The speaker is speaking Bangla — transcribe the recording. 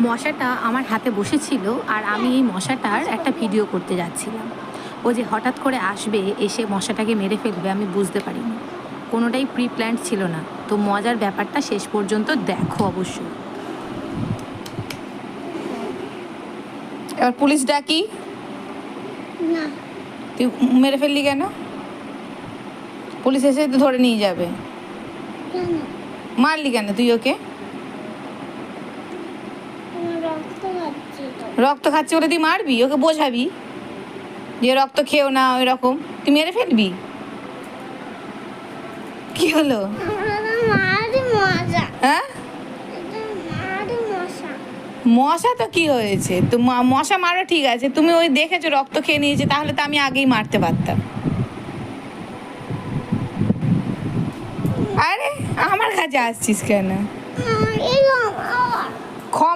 মশাটা আমার হাতে বসেছিল আর আমি এই মশাটার একটা ভিডিও করতে যাচ্ছিলাম। ও যে হঠাৎ করে আসবে, এসে মশাটাকে মেরে ফেলবে, আমি বুঝতে পারিনি। কোনোটাই প্রি প্ল্যান্ড ছিল না। তো মজার ব্যাপারটা শেষ পর্যন্ত দেখো অবশ্যই। এবার পুলিশ ডাকি? না, তুই মেরে ফেললি কেন? পুলিশ এসে তো ধরে নিয়ে যাবে। কেন? মারলি কেন তুই ওকে? আমার রক্ত খাচ্ছি তো। রক্ত খাচ্ছে বলে তুই মারবি? ওকে বোঝাবি যে রক্ত খেও না, ওই রকম তুই মেরে ফেলবি? কি হলো? মারি মজা, হ্যাঁ, মারি মশা। মশা তো কি হয়েছে? তো মশা মারো ঠিক আছে, তুমি ওই দেখেছো রক্ত খেয়ে নিয়েছে, তাহলে তো আমি আগেই মারতে পারতাম। আরে আমার কাছে আসছিস কেন? এরকম ক্ষমা